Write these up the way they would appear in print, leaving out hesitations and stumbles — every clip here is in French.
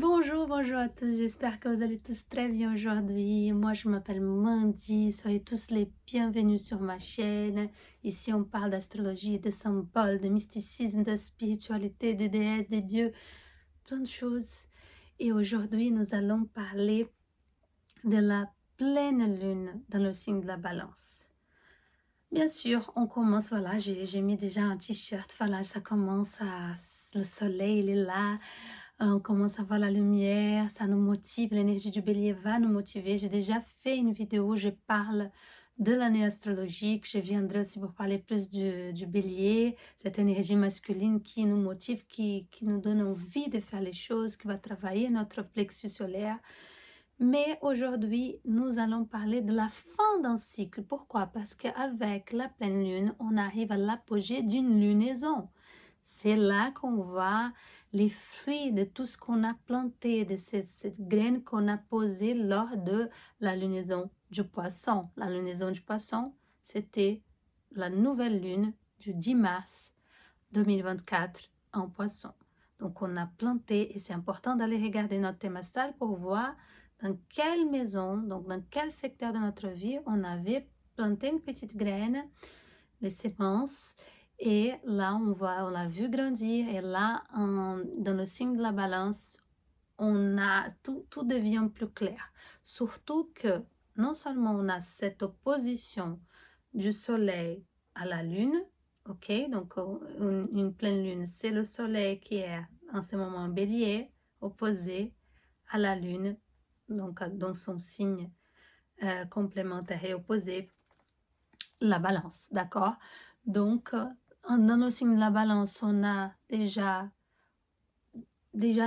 Bonjour, bonjour à tous, j'espère que vous allez tous très bien aujourd'hui. Moi, je m'appelle Mandy, soyez tous les bienvenus sur ma chaîne. Ici, on parle d'astrologie, de symboles, de mysticisme, de spiritualité, de déesses, des dieux, plein de choses. Et aujourd'hui, nous allons parler de la pleine lune dans le signe de la balance. Bien sûr, on commence, voilà, j'ai mis déjà un t-shirt, voilà, ça commence à... Le soleil, il est là. On commence à voir la lumière, ça nous motive, l'énergie du bélier va nous motiver. J'ai déjà fait une vidéo où je parle de l'année astrologique. Je viendrai aussi pour parler plus du bélier, cette énergie masculine qui nous motive, qui nous donne envie de faire les choses, qui va travailler notre plexus solaire. Mais aujourd'hui, nous allons parler de la fin d'un cycle. Pourquoi? Parce qu'avec la pleine lune, on arrive à l'apogée d'une lunaison. C'est là qu'on voit les fruits de tout ce qu'on a planté, de cette graine qu'on a posée lors de la lunaison du poisson. La lunaison du poisson, c'était la nouvelle lune du 10 mars 2024 en poisson. Donc, on a planté et c'est important d'aller regarder notre thème astral pour voir dans quelle maison, donc dans quel secteur de notre vie on avait planté une petite graine, les semences. Et là, on l'a vu grandir. Et là, dans le signe de la balance, tout devient plus clair. Surtout que non seulement on a cette opposition du soleil à la lune, ok, donc une pleine lune, c'est le soleil qui est en ce moment bélier, opposé à la lune, donc dans son signe complémentaire et opposé, la balance, d'accord? Donc, dans le signe de la balance, on a déjà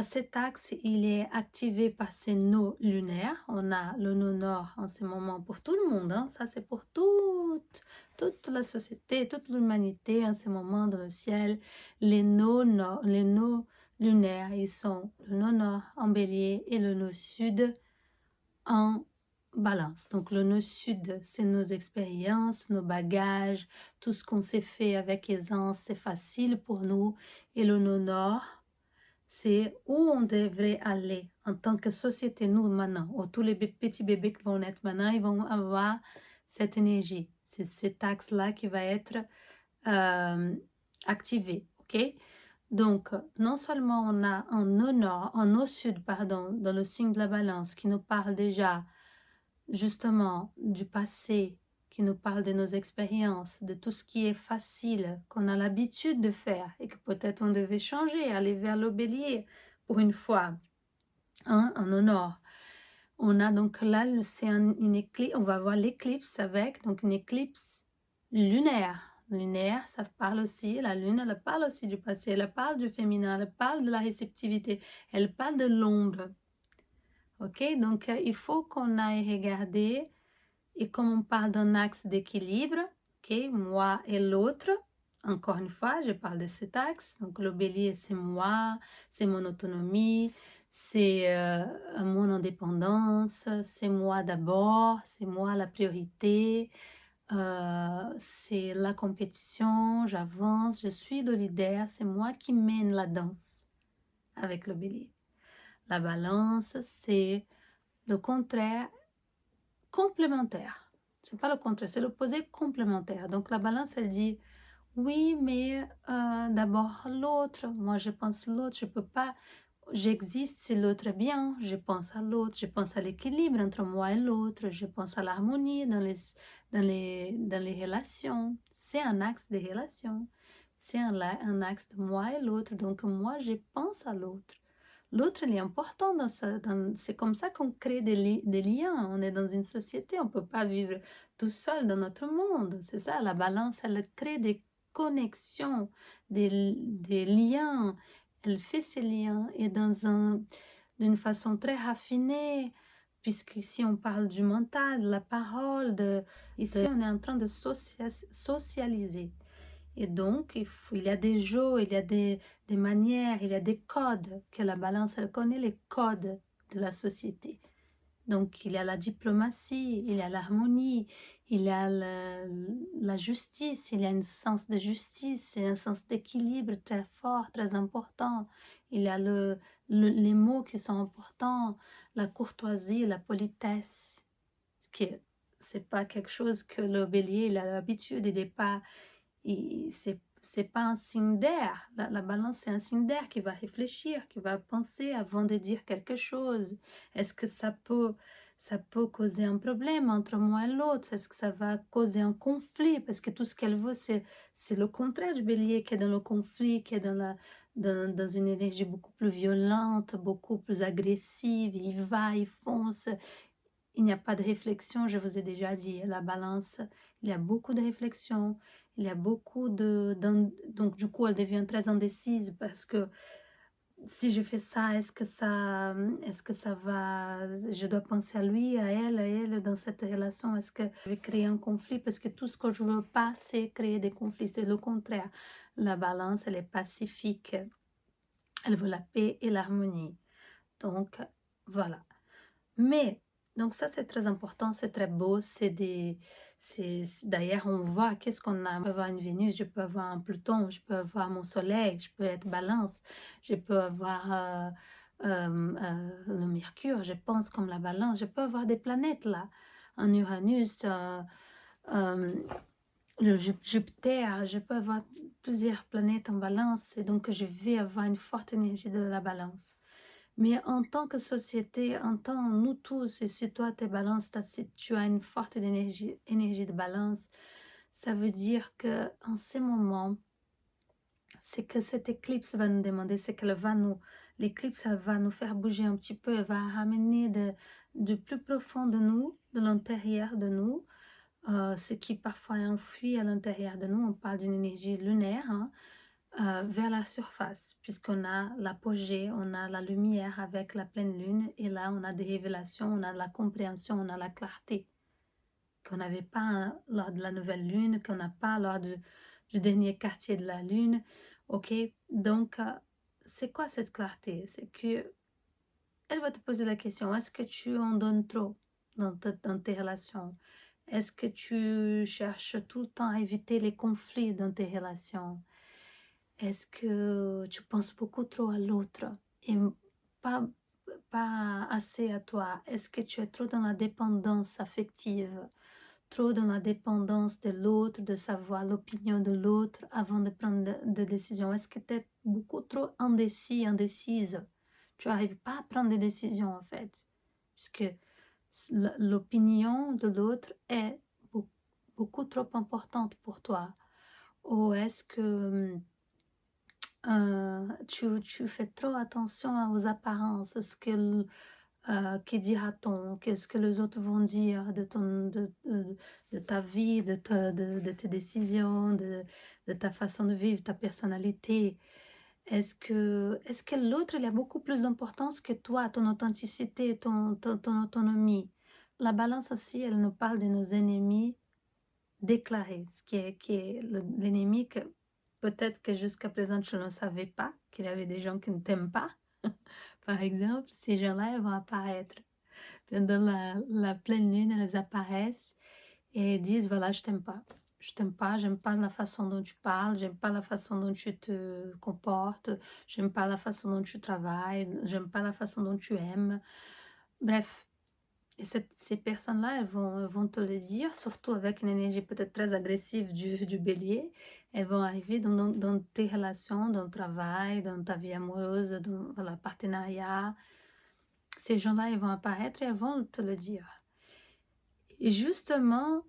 cet axe, il est activé par ces nœuds lunaires. On a le nœud nord en ce moment pour tout le monde, hein? Ça c'est pour toute la société, toute l'humanité en ce moment dans le ciel. Les nœuds lunaires, ils sont le nœud nord en bélier et le nœud sud en balance. Donc le nœud sud, c'est nos expériences, nos bagages, tout ce qu'on s'est fait avec aisance, c'est facile pour nous. Et le nœud nord, c'est où on devrait aller en tant que société, nous maintenant, ou tous les petits bébés qui vont naître maintenant, ils vont avoir cette énergie. C'est cet axe-là qui va être activé, ok? Donc, non seulement on a un nœud sud, pardon, dans le signe de la balance, qui nous parle déjà justement du passé, qui nous parle de nos expériences, de tout ce qui est facile, qu'on a l'habitude de faire et que peut-être on devait changer, aller vers le bélier pour une fois, hein, en honneur. On a donc là, c'est une éclipse, on va voir l'éclipse avec, donc une éclipse lunaire. Lunaire, ça parle aussi, la lune, elle parle aussi du passé, elle parle du féminin, elle parle de la réceptivité, elle parle de l'ombre. Ok, donc il faut qu'on aille regarder. Et comme on parle d'un axe d'équilibre, ok, moi et l'autre, encore une fois, je parle de cet axe. Donc le bélier, c'est moi, c'est mon autonomie, c'est mon indépendance, c'est moi d'abord, c'est moi la priorité, c'est la compétition, j'avance, je suis le leader, c'est moi qui mène la danse avec le bélier. La balance, c'est le contraire complémentaire. C'est pas le contraire, c'est l'opposé complémentaire. Donc la balance, elle dit, oui, mais d'abord l'autre. Moi, je pense l'autre. Je peux pas, j'existe si l'autre est bien. Je pense à l'autre. Je pense à l'équilibre entre moi et l'autre. Je pense à l'harmonie dans les relations. C'est un axe des relations. C'est un axe de moi et l'autre. Donc moi, je pense à l'autre. L'autre, il est important dans ça. C'est comme ça qu'on crée des liens. On est dans une société, on ne peut pas vivre tout seul dans notre monde. C'est ça, la balance, elle crée des connexions, des liens. Elle fait ces liens et d'une façon très raffinée, puisqu'ici on parle du mental, de la parole, ici on est en train de socialiser. Et donc, il y a des jeux, il y a des manières, il y a des codes que la balance, elle connaît les codes de la société. Donc, il y a la diplomatie, il y a l'harmonie, il y a la justice, il y a un sens de justice, il y a un sens d'équilibre très fort, très important. Il y a les mots qui sont importants, la courtoisie, la politesse. Ce qui c'est pas quelque chose que le bélier il a l'habitude, il n'est pas, c'est pas un signe d'air. La balance, c'est un signe d'air qui va réfléchir, qui va penser avant de dire quelque chose. Est-ce que ça peut causer un problème entre moi et l'autre? Est-ce que ça va causer un conflit? Parce que tout ce qu'elle veut, c'est le contraire du bélier, qui est dans le conflit, qui est dans une énergie beaucoup plus violente, beaucoup plus agressive. Il va, il fonce. Il n'y a pas de réflexion, je vous ai déjà dit. La balance, il y a beaucoup de réflexion, il y a beaucoup donc du coup, elle devient très indécise parce que si je fais ça, est-ce que ça va, je dois penser à elle dans cette relation, est-ce que je vais créer un conflit? Parce que tout ce que je veux pas, c'est créer des conflits, c'est le contraire. La balance, elle est pacifique, elle veut la paix et l'harmonie. Donc, voilà. Mais, donc ça c'est très important, c'est très beau, d'ailleurs on voit qu'est-ce qu'on a. Je peux avoir une Vénus, je peux avoir un Pluton, je peux avoir mon Soleil, je peux être Balance, je peux avoir le Mercure, je pense comme la Balance, je peux avoir des planètes là, un Uranus, le Jupiter, je peux avoir plusieurs planètes en Balance et donc je vais avoir une forte énergie de la Balance. Mais en tant que société, en tant nous tous, et si toi tu balance, si tu as une forte énergie de balance, ça veut dire que en ces moments, c'est que cette éclipse va nous demander, c'est qu'elle va nous, l'éclipse, elle va nous faire bouger un petit peu, elle va ramener du plus profond de nous, de l'intérieur de nous, ce qui parfois est enfoui à l'intérieur de nous. On parle d'une énergie lunaire, hein, vers la surface, puisqu'on a l'apogée, on a la lumière avec la pleine lune, et là on a des révélations, on a de la compréhension, on a la clarté, qu'on n'avait pas lors de la nouvelle lune, qu'on n'a pas lors du dernier quartier de la lune, ok? Donc, c'est quoi cette clarté? C'est que elle va te poser la question, est-ce que tu en donnes trop dans tes relations? Est-ce que tu cherches tout le temps à éviter les conflits dans tes relations? Est-ce que tu penses beaucoup trop à l'autre et pas, pas assez à toi? Est-ce que tu es trop dans la dépendance affective, trop dans la dépendance de l'autre, de savoir l'opinion de l'autre avant de prendre des décisions? Est-ce que tu es beaucoup trop indécis, indécise? Tu n'arrives pas à prendre des décisions en fait, puisque l'opinion de l'autre est beaucoup trop importante pour toi. Ou est-ce que tu fais trop attention aux apparences, que dira-t-on, qu'est-ce que les autres vont dire de ta vie, de tes décisions, de ta façon de vivre, ta personnalité. Est-ce que l'autre, il a beaucoup plus d'importance que toi, ton authenticité, ton autonomie? La balance aussi, elle nous parle de nos ennemis déclarés, qui est l'ennemi que peut-être que jusqu'à présent je ne savais pas, qu'il y avait des gens qui ne t'aiment pas. Par exemple, ces gens-là, ils vont apparaître. Pendant la pleine lune, elles apparaissent et disent, voilà, je t'aime pas. Je t'aime pas, j'aime pas la façon dont tu parles, j'aime pas la façon dont tu te comportes, j'aime pas la façon dont tu travailles, j'aime pas la façon dont tu aimes. Bref, et ces personnes-là, elles vont te le dire, surtout avec une énergie peut-être très agressive du bélier. Elles vont arriver dans tes relations, dans le travail, dans ta vie amoureuse, dans le partenariat. Ces gens-là, ils vont apparaître et elles vont te le dire. Et justement,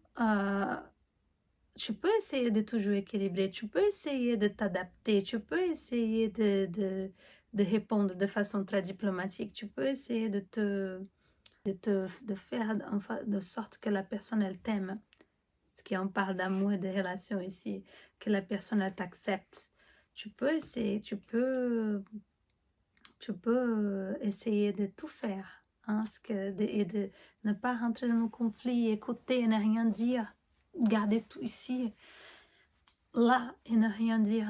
tu peux essayer de toujours équilibrer, tu peux essayer de t'adapter, tu peux essayer de répondre de façon très diplomatique, tu peux essayer de faire de sorte que la personne, elle t'aime. Parce qu'on parle d'amour et de relations ici, que la personne, elle t'accepte. Tu peux essayer, tu peux essayer de tout faire. Hein, et de ne pas rentrer dans le conflit, écouter et ne rien dire. Garder tout ici, là, et ne rien dire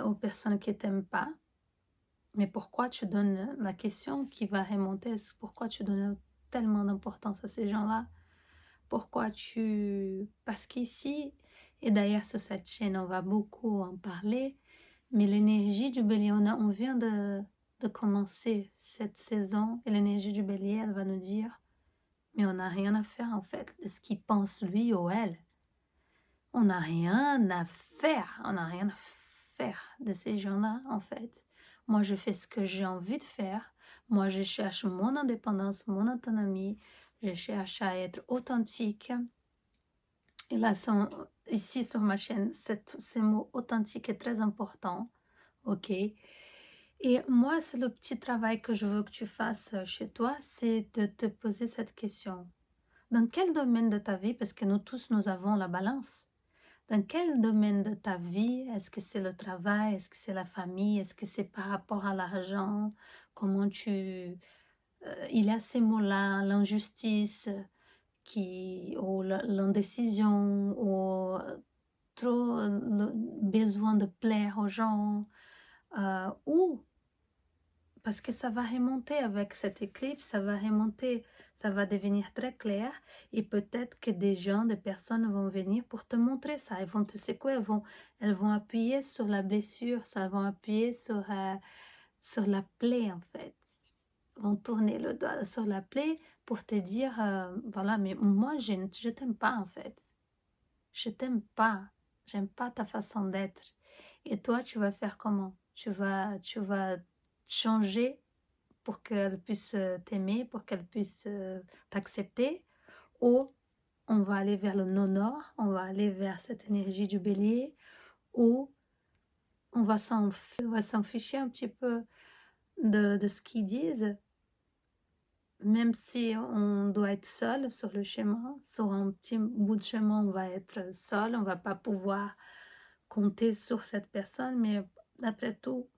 aux personnes qui ne t'aiment pas. Mais pourquoi tu donnes la question qui va remonter? Pourquoi tu donnes tellement d'importance à ces gens-là. Pourquoi tu... Parce qu'ici, et d'ailleurs sur cette chaîne, on va beaucoup en parler, mais l'énergie du bélier, on vient de commencer cette saison, et l'énergie du bélier, elle va nous dire, mais on n'a rien à faire en fait de ce qu'il pense lui ou elle. On n'a rien à faire, on n'a rien à faire de ces gens-là en fait. Moi, je fais ce que j'ai envie de faire. Moi, je cherche mon indépendance, mon autonomie. Je cherche à être authentique. Et là, ici sur ma chaîne, ce mot authentique est très important. Ok. Et moi, c'est le petit travail que je veux que tu fasses chez toi, c'est de te poser cette question. Dans quel domaine de ta vie, parce que nous tous, nous avons la balance, dans quel domaine de ta vie, est-ce que c'est le travail, est-ce que c'est la famille, est-ce que c'est par rapport à l'argent, comment tu... il y a ces mots-là, l'injustice, ou l'indécision, ou trop le besoin de plaire aux gens, ou parce que ça va remonter avec cette éclipse, ça va remonter, ça va devenir très clair et peut-être que des gens, des personnes vont venir pour te montrer ça. Elles vont te secouer, elles vont appuyer sur la blessure, ça vont appuyer sur la plaie en fait. Elles vont tourner le doigt sur la plaie pour te dire, voilà, mais moi je t'aime pas en fait. Je t'aime pas, j'aime pas ta façon d'être. Et toi, tu vas faire comment? Tu vas changer pour qu'elle puisse t'aimer, pour qu'elle puisse t'accepter, ou on va aller vers le non-nord, on va aller vers cette énergie du bélier, ou on va s'en ficher un petit peu de ce qu'ils disent, même si on doit être seul sur le chemin, sur un petit bout de chemin, on va être seul, on va pas pouvoir compter sur cette personne, mais après tout,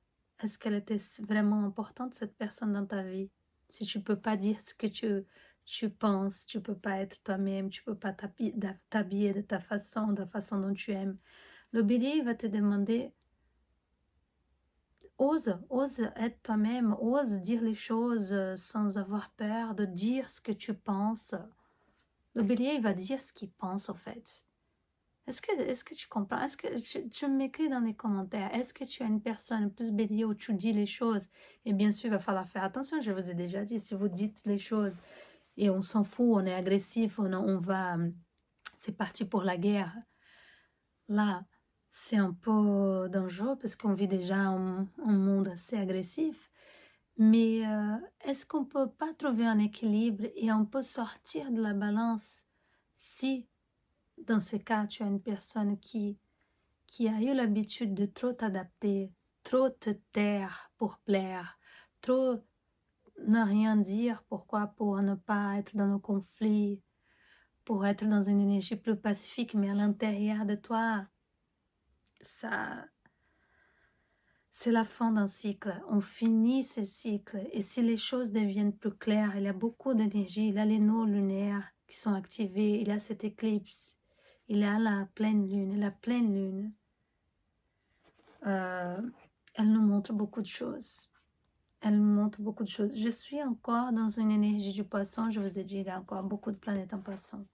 est-ce qu'elle était vraiment importante, cette personne dans ta vie? Si tu peux pas dire ce que tu penses, tu peux pas être toi-même, tu peux pas t'habiller de la façon dont tu aimes. Le bélier va te demander, ose être toi-même, ose dire les choses sans avoir peur de dire ce que tu penses. Le bélier, il va dire ce qu'il pense en fait. Est-ce que tu comprends? Est-ce que tu m'écris dans les commentaires? Est-ce que tu es une personne plus bélier où tu dis les choses? Et bien sûr, il va falloir faire attention, je vous ai déjà dit, si vous dites les choses et on s'en fout, on est agressif, on va, c'est parti pour la guerre. Là, c'est un peu dangereux parce qu'on vit déjà un monde assez agressif. Mais est-ce qu'on peut pas trouver un équilibre et on peut sortir de la balance si dans ce cas, tu as une personne qui a eu l'habitude de trop t'adapter, trop te taire pour plaire, trop ne rien dire. Pourquoi? Pour ne pas être dans le conflit, pour être dans une énergie plus pacifique, mais à l'intérieur de toi, ça, c'est la fin d'un cycle. On finit ce cycle. Et si les choses deviennent plus claires, il y a beaucoup d'énergie, il y a les nœuds lunaires qui sont activés, il y a cette éclipse, il y a la pleine lune. Et la pleine lune, elle nous montre beaucoup de choses. Elle nous montre beaucoup de choses. Je suis encore dans une énergie du poisson. Je vous ai dit, il y a encore beaucoup de planètes en poisson.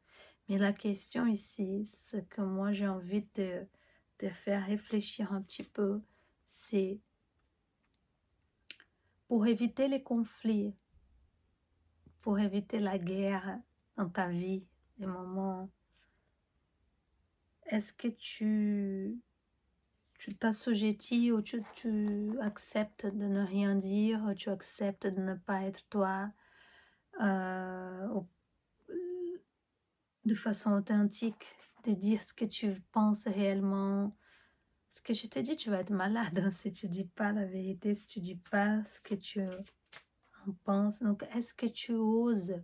Mais la question ici, ce que moi j'ai envie de faire réfléchir un petit peu, c'est pour éviter les conflits, pour éviter la guerre dans ta vie, des moments, est-ce que tu t'assujettis ou tu acceptes de ne rien dire, ou tu acceptes de ne pas être toi de façon authentique, de dire ce que tu penses réellement. Ce que je te dis, tu vas être malade hein, si tu dis pas la vérité, si tu dis pas ce que tu en penses. Donc, est-ce que tu oses?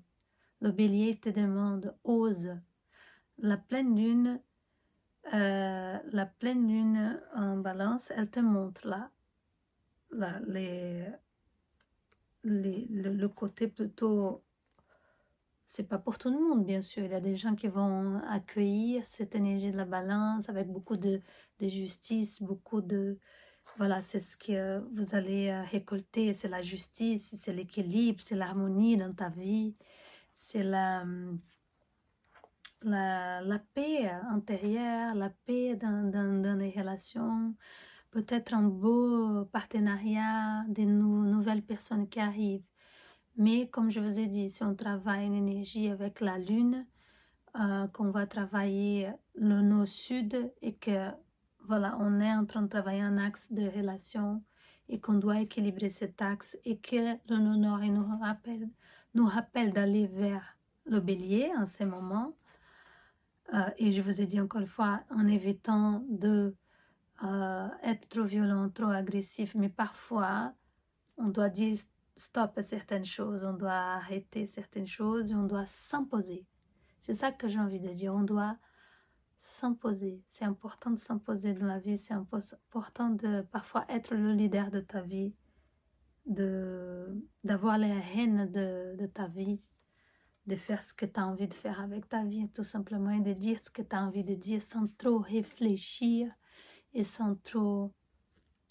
Le bélier te demande, ose. La pleine lune en balance, elle te montre là, le côté plutôt, c'est pas pour tout le monde bien sûr, il y a des gens qui vont accueillir cette énergie de la balance avec beaucoup de justice, beaucoup de, voilà, c'est ce que vous allez récolter, c'est la justice, c'est l'équilibre, c'est l'harmonie dans ta vie, c'est la paix intérieure, la paix dans les relations, peut-être un beau partenariat, des nouvelles personnes qui arrivent. Mais comme je vous ai dit, si on travaille une énergie avec la lune, qu'on va travailler le nord sud et que voilà, on est en train de travailler un axe de relation et qu'on doit équilibrer cet axe et que le nord il nous rappelle d'aller vers le bélier en ce moment. Et je vous ai dit encore une fois, en évitant de être trop violent, trop agressif, mais parfois on doit dire stop à certaines choses, on doit arrêter certaines choses et on doit s'imposer. C'est ça que j'ai envie de dire, on doit s'imposer. C'est important de s'imposer dans la vie, c'est important de parfois être le leader de ta vie, d'avoir les rênes de ta vie, de faire ce que tu as envie de faire avec ta vie, tout simplement, et de dire ce que tu as envie de dire sans trop réfléchir et sans trop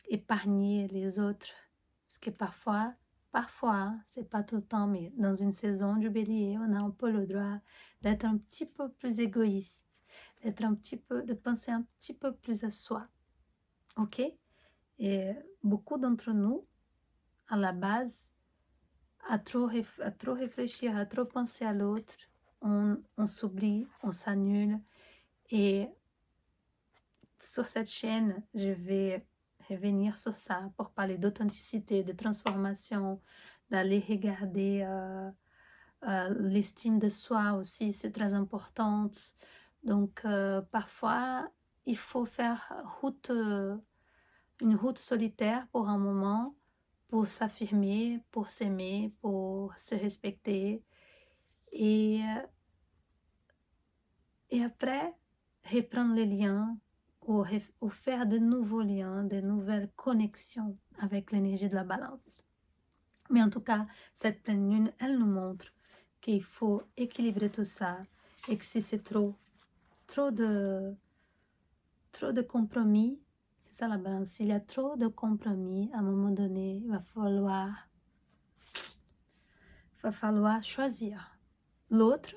épargner les autres. Parce que parfois, c'est pas tout le temps, mais dans une saison du bélier, on a un peu le droit d'être un petit peu plus égoïste, de penser un petit peu plus à soi. Ok? Et beaucoup d'entre nous, à la base, à trop réfléchir, à trop penser à l'autre, on s'oublie, on s'annule. Et sur cette chaîne, je vais revenir sur ça pour parler d'authenticité, de transformation, d'aller regarder l'estime de soi aussi, c'est très important. Donc, parfois, il faut faire une route solitaire pour un moment, pour s'affirmer, pour s'aimer, pour se respecter. Et après, reprendre les liens ou faire de nouveaux liens, de nouvelles connexions avec l'énergie de la balance. Mais en tout cas, cette pleine lune, elle nous montre qu'il faut équilibrer tout ça et que si c'est trop de compromis, c'est ça la balance, s'il y a trop de compromis, à un moment donné, il va falloir choisir l'autre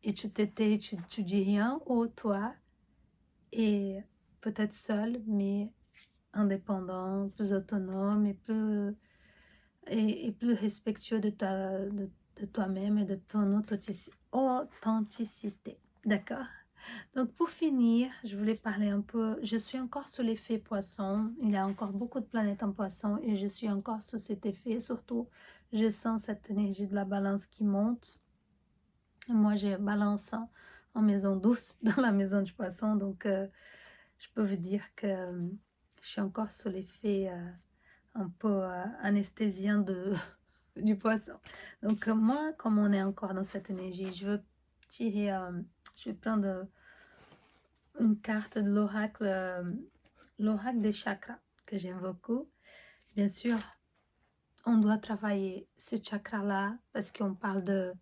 et tu t'étais, tu dis rien, ou toi, et peut-être seul, mais indépendant, plus autonome et plus respectueux de toi-même et de ton authenticité. D'accord? Donc pour finir, je voulais parler un peu, je suis encore sous l'effet poisson, il y a encore beaucoup de planètes en poisson et je suis encore sous cet effet, surtout je sens cette énergie de la balance qui monte. Moi j'ai balance en maison douce dans la maison du poisson, donc je peux vous dire que je suis encore sous l'effet un peu anesthésiant du poisson. Donc moi, comme on est encore dans cette énergie, je veux tirer, je vais prendre une carte de l'oracle des chakras, que j'aime beaucoup. Bien sûr, on doit travailler ces chakras-là, parce qu'on parle de,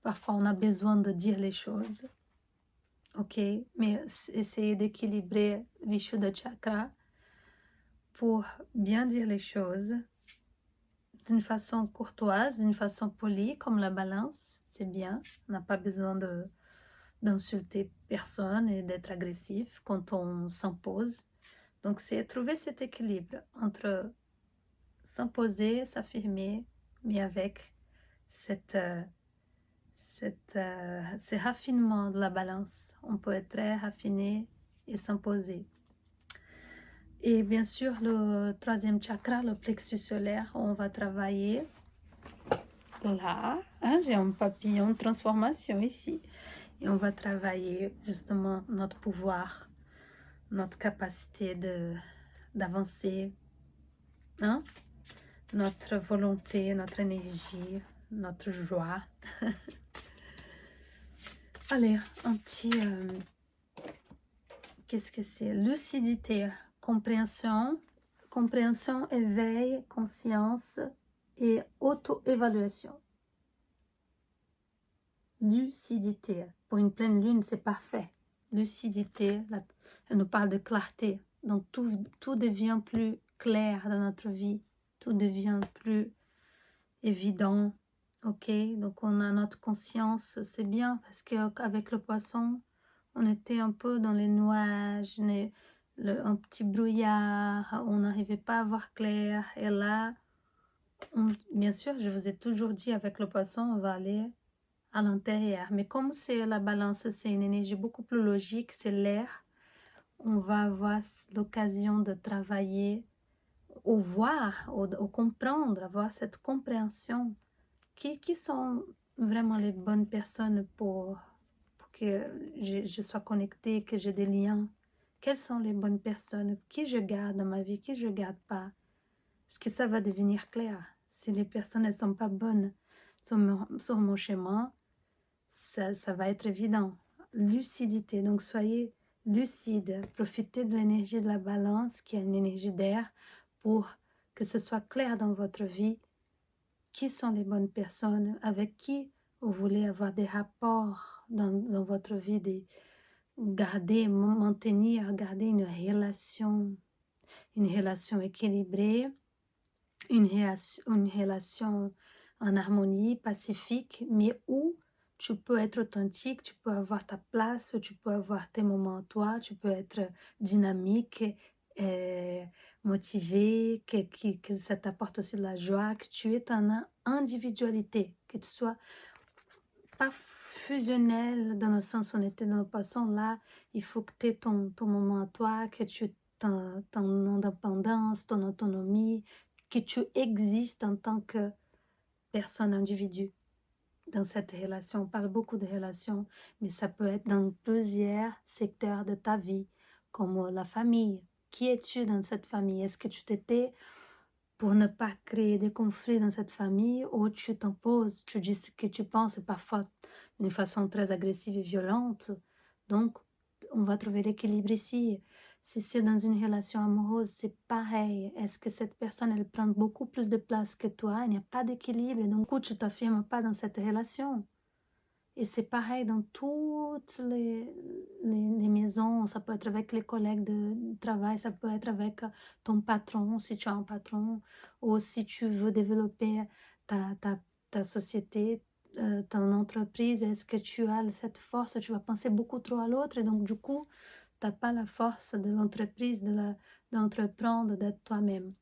parfois on a besoin de dire les choses, ok, mais essayer d'équilibrer Vishuddha Chakra pour bien dire les choses d'une façon courtoise, d'une façon polie, comme la balance, c'est bien. On n'a pas besoin d'insulter personne et d'être agressif quand on s'impose. Donc, c'est trouver cet équilibre entre s'imposer, s'affirmer, mais avec ce raffinement de la balance. On peut être très raffiné et s'imposer. Et bien sûr, le troisième chakra, le plexus solaire, on va travailler là. Hein, j'ai un papillon de transformation ici. Et on va travailler justement notre pouvoir, notre capacité d'avancer, hein? Notre volonté, notre énergie, notre joie. Allez, un petit... qu'est-ce que c'est? Lucidité, compréhension, éveil, conscience et auto-évaluation. Lucidité. Pour une pleine lune, c'est parfait. Lucidité, elle nous parle de clarté. Donc tout devient plus clair dans notre vie. Tout devient plus évident. ok? Donc on a notre conscience, c'est bien parce qu'avec le poisson, on était un peu dans les nuages, un petit brouillard, on n'arrivait pas à voir clair. Et là, bien sûr, je vous ai toujours dit, avec le poisson, on va aller à l'intérieur. Mais comme c'est la balance, c'est une énergie beaucoup plus logique, c'est l'air, on va avoir l'occasion de travailler au voir, au comprendre, avoir cette compréhension. Qui sont vraiment les bonnes personnes pour que je sois connectée, que j'ai des liens? Quelles sont les bonnes personnes? Qui je garde dans ma vie, qui je garde pas? Parce que ça va devenir clair. Si les personnes ne sont pas bonnes sur mon chemin, ça va être évident. Lucidité, donc soyez lucide, profitez de l'énergie de la balance, qui est une énergie d'air, pour que ce soit clair dans votre vie. Qui sont les bonnes personnes? Avec qui vous voulez avoir des rapports dans votre vie, garder une relation équilibrée, une relation en harmonie, pacifique, mais où tu peux être authentique, tu peux avoir ta place, tu peux avoir tes moments à toi, tu peux être dynamique, motivé, que ça t'apporte aussi de la joie, que tu es en individualité, que tu sois pas fusionnel dans le sens où on était dans le passant. Là, il faut que tu aies ton moment à toi, que tu aies ton indépendance, ton autonomie, que tu existes en tant que personne, individu dans cette relation. On parle beaucoup de relations, mais ça peut être dans plusieurs secteurs de ta vie, comme la famille. Qui es-tu dans cette famille? Est-ce que tu t'étais pour ne pas créer des conflits dans cette famille où tu t'imposes, tu dis ce que tu penses, et parfois d'une façon très agressive et violente. Donc, on va trouver l'équilibre ici. Si c'est dans une relation amoureuse, c'est pareil. Est-ce que cette personne, elle prend beaucoup plus de place que toi? Il n'y a pas d'équilibre, et donc tu ne t'affirmes pas dans cette relation. Et c'est pareil dans toutes les maisons. Ça peut être avec les collègues de travail, ça peut être avec ton patron, si tu as un patron, ou si tu veux développer ta, ta, ta société, ton entreprise. Est-ce que tu as cette force? Tu vas penser beaucoup trop à l'autre, et donc du coup, tu n'as pas la force de l'entreprise, d'entreprendre, d'être toi-même.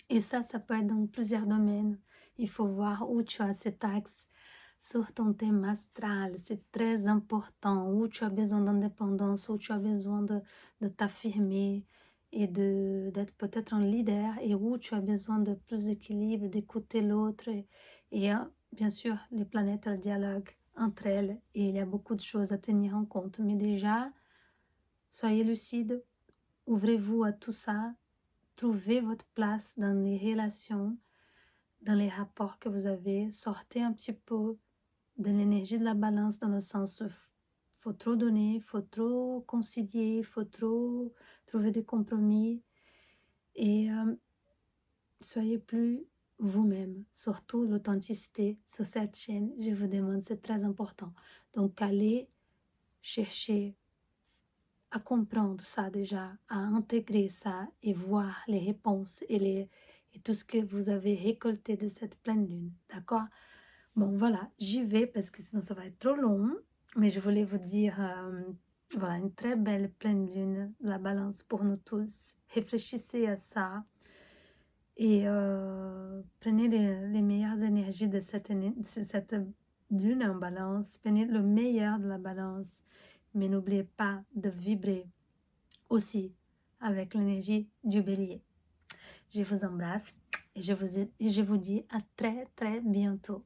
Et ça peut être dans plusieurs domaines. Il faut voir où tu as cet axe sur ton thème astral. C'est très important. Où tu as besoin d'indépendance, où tu as besoin de t'affirmer et d'être peut-être un leader, et où tu as besoin de plus d'équilibre, d'écouter l'autre. Et bien sûr, les planètes, elles dialoguent entre elles, et il y a beaucoup de choses à tenir en compte. Mais déjà, soyez lucide, ouvrez-vous à tout ça. Trouvez votre place dans les relations, dans les rapports que vous avez. Sortez un petit peu de l'énergie de la balance, dans le sens où faut trop donner, faut trop concilier, faut trop trouver des compromis. Et soyez plus vous-même, surtout l'authenticité sur cette chaîne. Je vous demande, c'est très important. Donc allez chercher à comprendre ça déjà, à intégrer ça et voir les réponses et tout ce que vous avez récolté de cette pleine lune, d'accord? Bon, voilà, j'y vais parce que sinon ça va être trop long, mais je voulais vous dire, voilà, une très belle pleine lune, la balance pour nous tous. Réfléchissez à ça et prenez les meilleures énergies de cette lune en balance, prenez le meilleur de la balance, mais n'oubliez pas de vibrer aussi avec l'énergie du bélier. Je vous embrasse et je vous dis à très très bientôt.